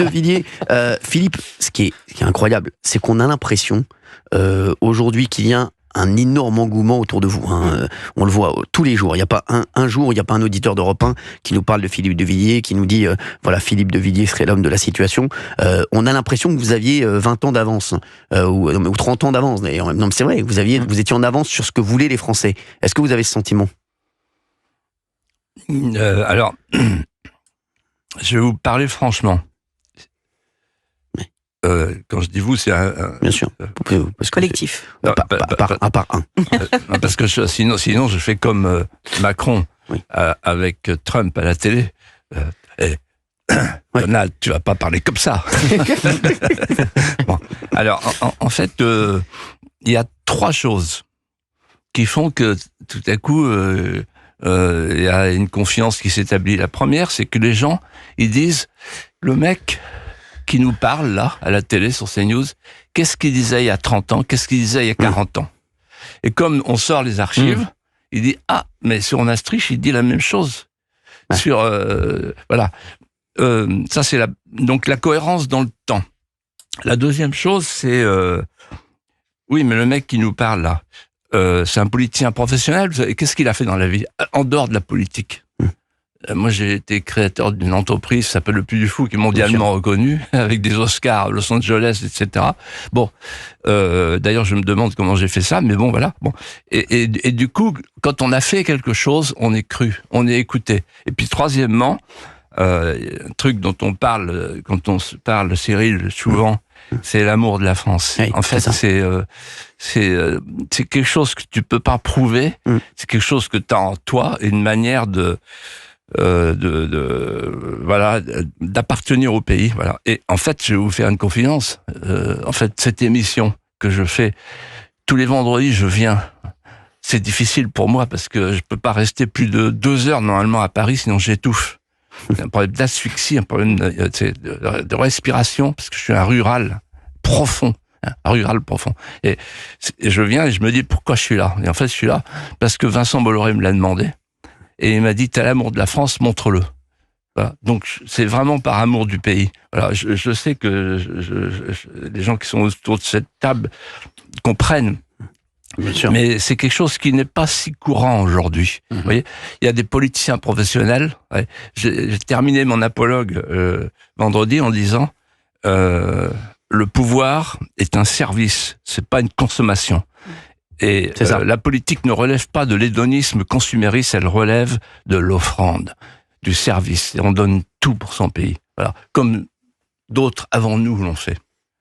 de Villiers. Philippe, ce qui est incroyable, c'est qu'on a l'impression aujourd'hui qu'il y a un énorme engouement autour de vous. On le voit tous les jours. Il n'y a pas un jour, il n'y a pas un auditeur d'Europe 1 qui nous parle de Philippe de Villiers, qui nous dit voilà, Philippe de Villiers serait l'homme de la situation. On a l'impression que vous aviez 20 ans d'avance, ou 30 ans d'avance d'ailleurs. Non, mais c'est vrai, vous étiez en avance sur ce que voulaient les Français. Est-ce que vous avez ce sentiment ? Alors, je vais vous parler franchement. Quand je dis vous, c'est bien sûr, collectif. À part un. Parce que sinon, je fais comme Macron avec Trump à la télé. Donald, tu vas pas parler comme ça. Bon. Alors, en fait, il y a 3 choses qui font que tout à coup, il y a une confiance qui s'établit. La première, c'est que les gens, ils disent, le mec qui nous parle, là, à la télé, sur CNews, qu'est-ce qu'il disait il y a 30 ans, qu'est-ce qu'il disait il y a 40 ans. Et comme on sort les archives, il dit, mais sur Maastricht, il dit la même chose. Sur, voilà. Ça, c'est donc la cohérence dans le temps. La deuxième chose, c'est, oui, mais le mec qui nous parle, là, c'est un politicien professionnel. Qu'est-ce qu'il a fait dans la vie, en dehors de la politique? Moi, j'ai été créateur d'une entreprise qui s'appelle Le Puy du Fou, qui est mondialement reconnue, avec des Oscars à Los Angeles, etc. Bon, d'ailleurs, je me demande comment j'ai fait ça, mais bon, voilà. Bon, et du coup, quand on a fait quelque chose, on est cru, on est écouté. Et puis, troisièmement, un truc dont on parle quand on se parle, Cyril, souvent, c'est l'amour de la France. Oui, en fait, c'est quelque chose que tu peux pas prouver. C'est quelque chose que tu as en toi, et une manière voilà, d'appartenir au pays, voilà. Et en fait, je vais vous faire une confidence. En fait, cette émission que je fais tous les vendredis, je viens. C'est difficile pour moi parce que je peux pas rester plus de 2 heures normalement à Paris, sinon j'étouffe. Un problème d'asphyxie, un problème de respiration, parce que je suis un rural profond. Et je viens et je me dis pourquoi je suis là. Et en fait, je suis là parce que Vincent Bolloré me l'a demandé. Et il m'a dit, t'as l'amour de la France, montre-le. Voilà. Donc, c'est vraiment par amour du pays. Voilà. Je sais que les gens qui sont autour de cette table comprennent. Bien sûr. Mais c'est quelque chose qui n'est pas si courant aujourd'hui. Vous voyez, il y a des politiciens professionnels. Ouais. J'ai terminé mon apologue vendredi en disant le pouvoir est un service, c'est pas une consommation. Et la politique ne relève pas de l'hédonisme consumériste, elle relève de l'offrande, du service. Et on donne tout pour son pays. Voilà. Comme d'autres avant nous l'ont fait.